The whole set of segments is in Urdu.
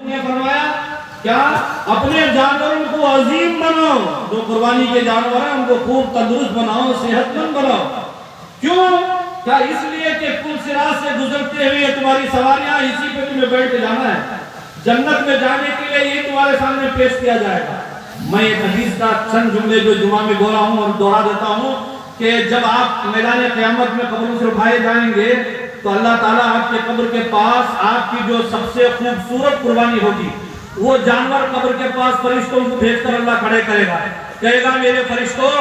نے فرمایا کیا اپنے جانوروں کو عظیم بناؤ، جو قربانی کے جانور ہیں ان کو خوب تندرست بناؤ، صحت مند بناؤ۔ کیوں؟ کیا اس لیے کہ پل صراط سے گزرتے ہوئے تمہاری سواریاں اسی پہ تمہیں بیٹھ کے جانا ہے، جنت میں جانے کے لیے یہ تمہارے سامنے پیش کیا جائے گا۔ میں ایک حدیث کا چند جملے جو جمعہ میں بولا ہوں اور دوہرا دیتا ہوں کہ جب آپ میدان قیامت میں قبروں سے اٹھائے جائیں گے تو اللہ تعالیٰ آپ کے قبر کے پاس آپ کی جو سب سے خوبصورت قربانی ہوگی وہ جانور قبر کے پاس فرشتوں کو بھیج کر اللہ کھڑے کرے گا، کہے گا میرے فرشتوں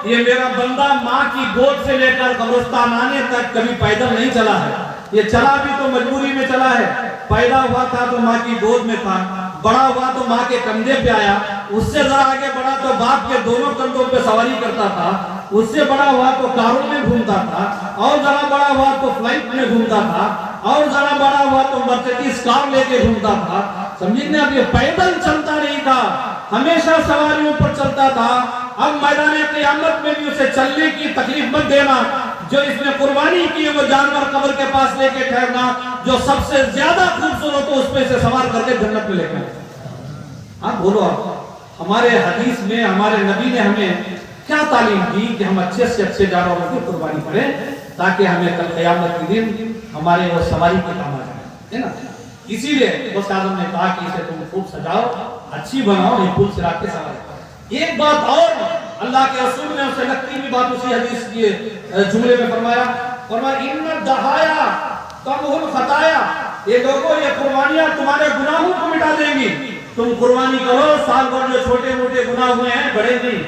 یہ میرا بندہ ماں کی گود سے لے کر قبرستان آنے تک کبھی پیدل نہیں چلا ہے، یہ چلا بھی تو مجبوری میں چلا ہے، پیدا ہوا تھا تو ماں کی گود میں تھا، بڑا ہوا تو ماں کے کندھے پہ آیا، اس سے ذرا آگے بڑھا تو باپ کے دونوں کندھوں پہ سواری کرتا تھا، اس سے بڑا ہوا تو کاروں میں گھومتا تھا، اور ذرا بڑا ہوا تو فلائٹ میں گھومتا تھا، اور ذرا بڑا ہوا تو مرسیڈیز کار لے کے گھومتا تھا۔ سمجھنے اب یہ پیدل چلتا نہیں تھا، ہمیشہ سواریوں پر چلتا تھا۔ اب میدان قیامت میں بھی اسے چلنے کی تکلیف مت دینا، جو اس نے قربانی کی وہ جانور قبر کے پاس لے کے ٹھہرنا، جو سب سے زیادہ خوبصورت ہو اس پہ سے سوار کر کے جنت میں لے کر۔ آپ بولو، آپ ہمارے حدیث میں ہمارے نبی نے ہمیں کیا تعلیم دی کہ ہم اچھے سے اچھے جانوروں کی قربانی کریں تاکہ ہمیں کل قیامت کے دن ہمارے وہ سواری کے کام آ جائے، ہے نا؟ اسی لیے دوست اعظم نے کہا کہ اسے تم خوب سجاؤ، اچھی بناؤ، یہ پل صراط کے سواری۔ ایک بات اور اللہ کے رسول نے اسے لگتی بھی بات اسی حدیث کی جملے میں فرمایا ان الضحایا تمحو الخطایا، یہ لوگوں یہ قربانیاں تمہارے گناہوں کو مٹا دیں گی۔ تم قربانی کرو، سال بھر جو چھوٹے موٹے گناہ ہوئے ہیں، بڑے نہیں،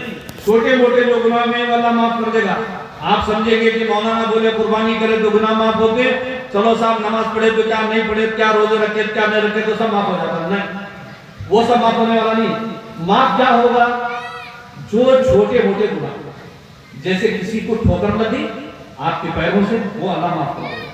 چھوٹے موٹے جو گناہ ہوئے ہیں اللہ معاف کر دے گا۔ آپ سمجھیں گے کہ مولانا بولے قربانی کرے تو گناہ معاف ہو گئے، چلو صاحب نماز پڑھے تو کیا، نہیں پڑھے کیا، روزے رکھے کیا، نہیں رکھے تو سب معاف ہو جاتا ہے۔ نہیں، وہ سب معاف ہونے والا نہیں۔ معاف کیا ہوگا؟ جو چھوٹے موٹے گناہ، جیسے کسی کو ٹھوکر لگی آپ کے پیروں سے، وہ اللہ معاف کر دے گا۔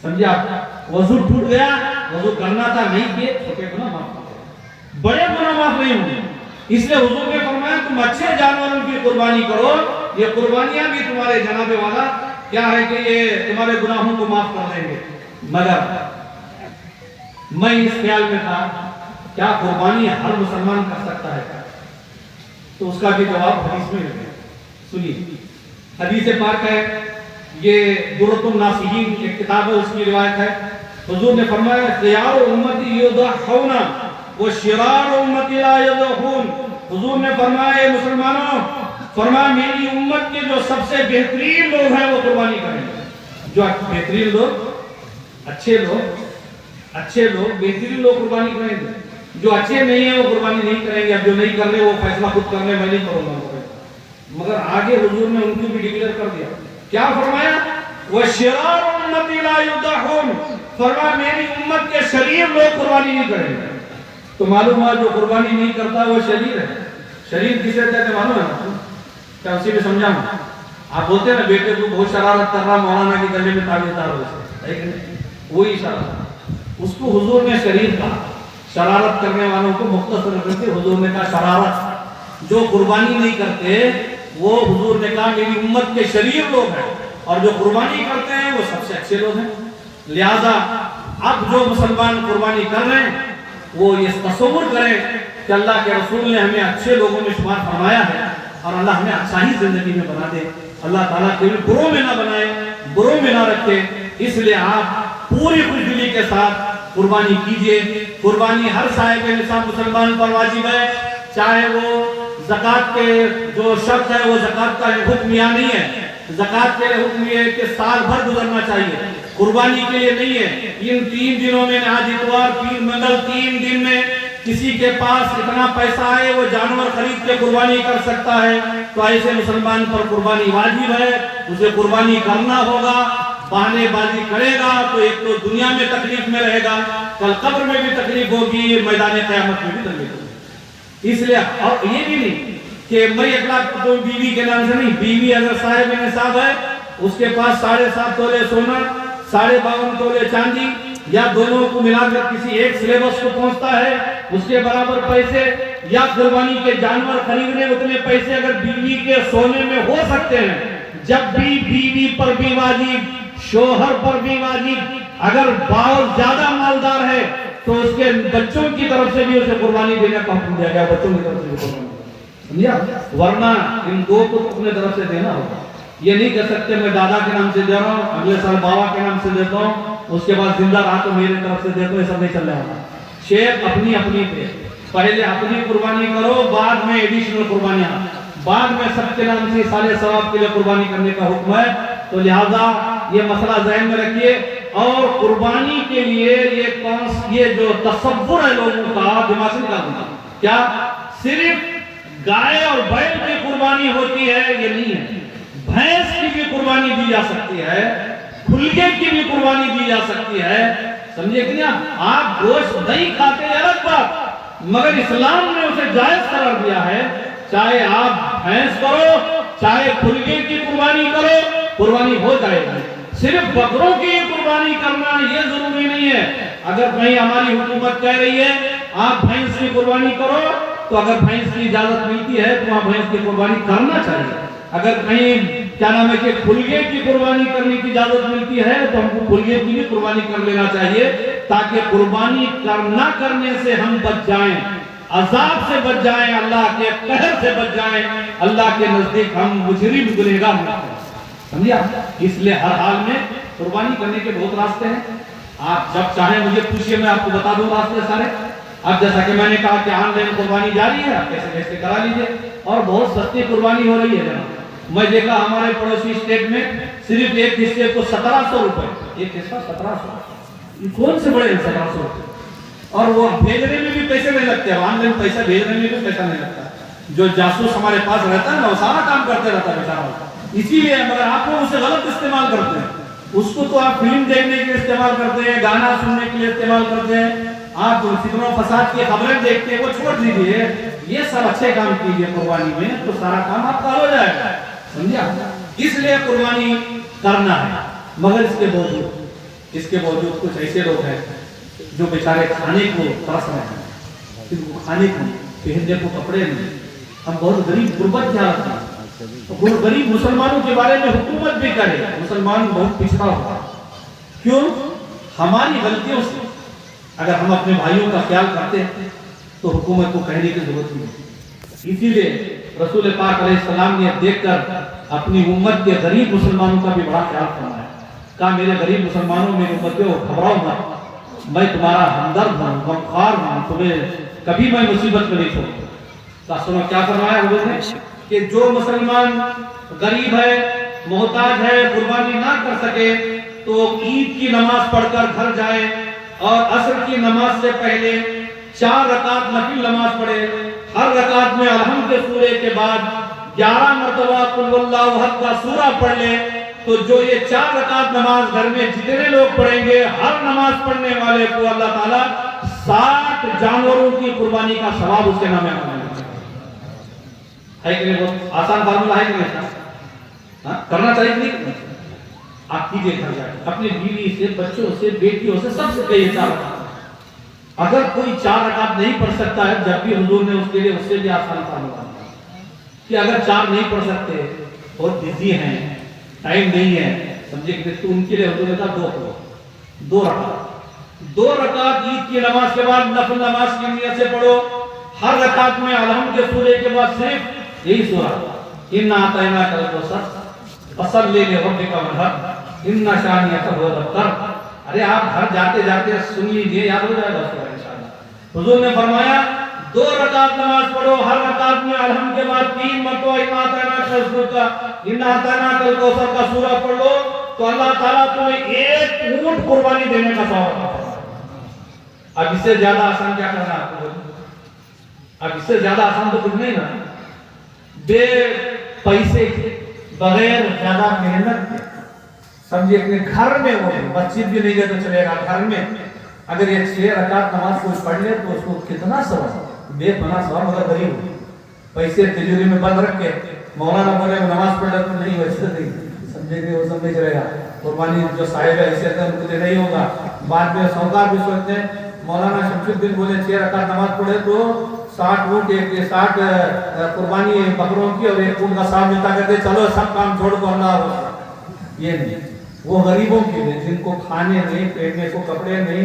سمجھے آپ؟ وضو ٹوٹ گیا، وضو کرنا تھا نہیں کیے، چھوٹے گناہ معاف کر دے گا، بڑے گناہ معاف نہیں ہوں گے۔ اس لیے حضور نے فرمایا تم اچھے جانوروں کی قربانی کرو، یہ قربانیاں بھی تمہارے جناب والا کیا ہے کہ یہ تمہارے گناہوں کو معاف کر دیں گے۔ مگر میں اس خیال میں تھا کیا قربانی ہر مسلمان کر سکتا ہے؟ تو اس کا بھی جواب حدیث میں ہے، سنیے۔ حدیث پاک ہے، یہ درۃ الناصحین ایک کتاب ہے، اس کی روایت ہے، حضور نے فرمایا خیار امتی یضحون وشرار امتی لا یضحون۔ حضور نے فرمایا اے مسلمانوں، فرمایا میری امت کے جو سب سے بہترین لوگ ہیں وہ قربانی کریں گے۔ جو بہترین لوگ، اچھے لوگ بہترین لوگ قربانی کریں گے، جو اچھے نہیں ہیں وہ قربانی نہیں کریں گے۔ اب جو نہیں کر رہے وہ فیصلہ خود کر لیں، میں نہیں کروں گا۔ مگر آگے حضور نے ان کو بھی ڈکلیئر کر دیا، کیا فرمایا؟ وَشِرَارُ أُمَّتِي لَا يُضَحُونَ، فرمایا میری امت کے شریر لوگ قربانی نہیں کریں گے۔ تو معلوم ہوا جو قربانی نہیں کرتا وہ شریر ہے۔ شریر کسے کہتے ہیں معلوم ہے؟ کیا اسی میں سمجھا ہوں؟ آپ بولتے ہیں نا بیٹے کو بہت شرارت کر رہا، مولانا کے گلے میں تعویذ ڈال رہا ہے، وہی شرارت، اس کو حضور نے شریر کہا۔ شرارت کرنے والوں کو مختصر کر کے حضور نے کہا شرارت۔ جو قربانی نہیں کرتے وہ حضور نے کہا میری امت کے شریر لوگ ہیں، اور جو قربانی کرتے ہیں وہ سب سے اچھے لوگ ہیں۔ لہذا اب جو مسلمان قربانی کر رہے ہیں وہ یہ تصور کریں کہ اللہ کے رسول نے ہمیں اچھے لوگوں میں شمار فرمایا ہے، اور اللہ ہمیں اچھا ہی زندگی میں بنا دے۔ اللہ تعالیٰ کوئی بروں میں نہ بنائے، بروں میں نہ رکھے۔ اس لیے آپ پوری خوشدلی کے ساتھ قربانی کیجئے۔ قربانی ہر صاحب نصاب مسلمان پر واجب ہے، چاہے وہ زکوٰۃ کے جو شرط ہے وہ زکوٰۃ کا حکم یہاں نہیں ہے۔ زکوٰۃ کے حکم یہ ہے کہ سال بھر گزرنا چاہیے، قربانی کے لیے نہیں ہے۔ ان 3 دنوں میں، آج اتوار پیر منگل 3 دن میں کسی کے پاس اتنا پیسہ آئے وہ جانور خرید کے قربانی کر سکتا ہے، تو ایسے مسلمان پر قربانی واجب ہے، اسے قربانی کرنا ہوگا۔ بہانے بازی کرے گا تو ایک تو دنیا میں تکلیف میں رہے گا، کل قبر میں بھی تکلیف ہوگی، میدان قیامت میں بھی تکلیف ہوگی۔ اس لیے اور یہ بھی نہیں کہ میں 1 لاکھ تو بیوی کے نام سے نہیں، بیوی اگر صاحب نصاب ہے، اس کے پاس 7.5 تولے سونا، 52.5 تولے چاندی، یا دونوں کو ملا کر کسی ایک سلیبس کو پہنچتا ہے، اس کے برابر پیسے، یا قربانی کے جانور خریدنے اتنے پیسے اگر بیوی کے سونے میں ہو سکتے ہیں، جب بھی بیوی پر بھی واجب، شوہر پر بھی واجب، اگر باؤ زیادہ مالدار ہے تو اس کے بچوں کی طرف سے بھی اسے قربانی دینے کا حکم دیا گیا، بچوں کی طرف سے بھی قربانی، سمجھا؟ ورنہ ان دو کو اپنے طرف سے دینا ہوگا۔ یہ نہیں کہہ سکتے میں دادا کے نام سے دے رہا ہوں، اگلے سال بابا کے نام سے دیتا ہوں، اس کے بعد زندہ رہا تو میرے طرف سے دیتا ہوں، یہ سب نہیں چل رہا ہوگا۔ شیخ اپنی اپنی پہ پہلے اپنی قربانی کرو، بعد میں ایڈیشنل قربانیاں، بعد میں سب کے نام سے سارے ثواب کے لیے قربانی کرنے کا حکم ہے۔ تو لہذا یہ مسئلہ ذہن میں رکھیے، اور قربانی کے لیے یہ جو تصور ہے لوگوں کا دماغ سے نکال دیں، کیا صرف گائے اور بیل کی قربانی ہوتی ہے؟ یہ نہیں ہے، بھینس کی بھی قربانی دی جا سکتی ہے، کھلگے کی بھی قربانی دی جا سکتی ہے، سمجھے کہ نہیں؟ آپ گوشت نہیں کھاتے الگ بات، مگر اسلام نے اسے جائز قرار دیا ہے، چاہے آپ بھینس کرو چاہے کھلگے کی قربانی کرو، قربانی ہو جائے گی۔ صرف بکروں کی قربانی کرنا یہ ضروری نہیں ہے۔ اگر کہیں ہماری حکومت کہہ رہی ہے آپ بھینس کی قربانی کرو، تو اگر بھینس کی اجازت ملتی ہے تو آپ بھینس کی قربانی کرنا چاہیے۔ اگر کہیں کیا نام ہے کہ کھلگے کی قربانی کرنے کی اجازت ملتی ہے تو ہم کو کھلگے کی بھی قربانی کر لینا چاہیے، تاکہ قربانی نہ کرنے سے ہم بچ جائیں، عذاب سے بچ جائیں، اللہ کے قہر سے بچ جائیں، اللہ کے نزدیک ہم مجرم گنہگار نہ ہوں، سمجھا؟ اس لیے ہر حال میں قربانی کرنے کے بہت راستے ہیں، آپ جب چاہیں مجھے پوچھئے، میں آپ کو بتا دوں راستے سارے۔ اب جیسا کہ میں نے کہا کہ آن لائن قربانی جاری ہے، آپ کیسے کرا لیجئے، اور بہت سستی قربانی ہو رہی ہے جناب۔ میں دیکھا ہمارے پڑوسی اسٹیٹ میں صرف ایک حصے کو 1700 روپے، ایک حصہ 1700، یہ کون سے بڑے ہیں 1700 روپے؟ اور وہ بھیجنے میں بھی پیسے نہیں لگتے، آن لائن پیسہ بھیجنے میں بھی پیسہ نہیں لگتا۔ جو جاسوس ہمارے پاس رہتا ہے نا، وہ سارا کام کرتے رہتا ہے بیچارہ، اسی لیے مگر آپ لوگ اسے غلط استعمال کرتے ہیں۔ اس کو تو آپ فلم دیکھنے کے لیے استعمال کرتے ہیں، گانا سننے کے لیے استعمال کرتے ہیں، آپ فتنہ و فساد کی خبریں دیکھتے ہیں، وہ چھوڑ دیجیے، یہ سب اچھے کام کیجیے قربانی میں، تو سارا کام آپ کا ہو جائے گا، سمجھا؟ اس لیے قربانی کرنا ہے، مگر اس کے باوجود کچھ ایسے لوگ ہیں جو بیچارے کھانے کو ترس رہے ہیں، ان کو کھانے کو، پہننے کو کپڑے نہیں۔ ہم بہت غریب غربت کیا رکھتے ہیں، غریب مسلمانوں کے بارے میں حکومت بھی کرے، مسلمان بہت پچھڑا ہوتا ہے، کیوں؟ ہماری غلطیوں سے۔ اگر ہم اپنے بھائیوں کا خیال کرتے ہیں تو حکومت کو کہنے کی ضرورت نہیں۔ اسی لیے رسول پاک علیہ السلام نے دیکھ کر اپنی امت کے غریب مسلمانوں کا بھی بڑا خیال فرمایا، کہا میرے غریب مسلمانوں، میری امتیوں، گھبراؤ مت، میں تمہارا ہمدرد ہوں، غمخوار ہوں، تمہیں کبھی میں مصیبت میں نہیں چھوڑوں گا۔ سنو کیا فرمایا حضور نے کہ جو مسلمان غریب ہے، محتاج ہے، قربانی نہ کر سکے تو عید کی نماز پڑھ کر گھر جائے اور عصر کی نماز سے پہلے 4 رکعت نفل نماز پڑھے، ہر رکعت میں الحمد سورے کے بعد 11 مرتبہ قل اللہ احد کا سورہ پڑھ لے، تو جو یہ 4 رکعت نماز گھر میں جتنے لوگ پڑھیں گے، ہر نماز پڑھنے والے کو اللہ تعالیٰ 60 جانوروں کی قربانی کا ثواب اس کے نام میں عطا ہے کہ نہیں؟ بہت آسان فارمولہ ہے کہ نہیں؟ کرنا چاہیے کہ نہیں؟ آپ کیجئے گھر جائے، اپنے بیوی سے، بچوں سے، بیٹیوں سے، سب سے کہیے 4 رکعت۔ اگر کوئی 4 رکعت نہیں پڑھ سکتا ہے، جب بھی حضور نے اس کے لیے اس سے بھی آسان فارمولہ کہ اگر 4 نہیں پڑھ سکتے، بہت بزی ہیں، ٹائم نہیں ہے، سمجھے کہ تو ان کے لیے حضور نے کہا 2 پڑھو، 2 رکعت، 2 رکعت عید کی نماز کے بعد نفل نماز کی نیت سے پڑھو، ہر رکعت میں الحمد کے سورے کے بعد صرف یہی سورہ اِنَّا أَعْطَيْنَاكَ الْكَوْثَرَ فَصَلِّ لِرَبِّكَ وَانْحَرْ إِنَّ شَانِئَكَ هُوَ الْأَبْتَرُ۔ ارے آپ گھر جاتے جاتے سن لیجئے، یاد ہو جائے گا اس کو انشاءاللہ۔ حضور نے فرمایا 2 رکعت نماز پڑھو، ہر رکعت میں الحمد کے بعد 3 مرتبہ اِنَّا أَعْطَيْنَاكَ الْكَوْثَرَ کا سورہ پڑھ لو، تو اللہ تعالیٰ تمہیں 1 اونٹ قربانی دینے کا ثواب عطا فرمائے۔ اب اس سے زیادہ آسان کیا کرنا ہے آپ کو؟ اب اس سے زیادہ آسان تو کچھ نہیں نا، بے پیسے کے، بغیر زیادہ محنت کے، سمجھے اپنے گھر میں ہو، مسجد بھی نہیں گئے تو چلے گا، گھر میں اگر یہ 6 رکعت نماز کوئی پڑھ لے تو اس کو کتنا ثواب، بے پناہ ثواب۔ اگر غریب ہو، پیسے تجوری میں بند رکھ کے مولانا بولے نماز پڑھ لے تو نہیں، ویسے نہیں، سمجھے کہ وہ سمجھ رہے گا، قربانی جو صاحب حیثیت ہے ان کو نہیں ہوگا۔ بعد میں سوکار بھی سوچتے ہیں، مولانا شمس الدین بولے 6 رکعت نماز پڑھے تو 60 اونٹ، 60 قربانی بکروں کی اور 1 اونٹ کا ثواب ملتا، کرتے چلو سب کام چھوڑ دو اللہ ہو۔ یہ نہیں، وہ غریبوں کے لیے جن کو کھانے نہیں، پہننے کو کپڑے نہیں،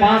5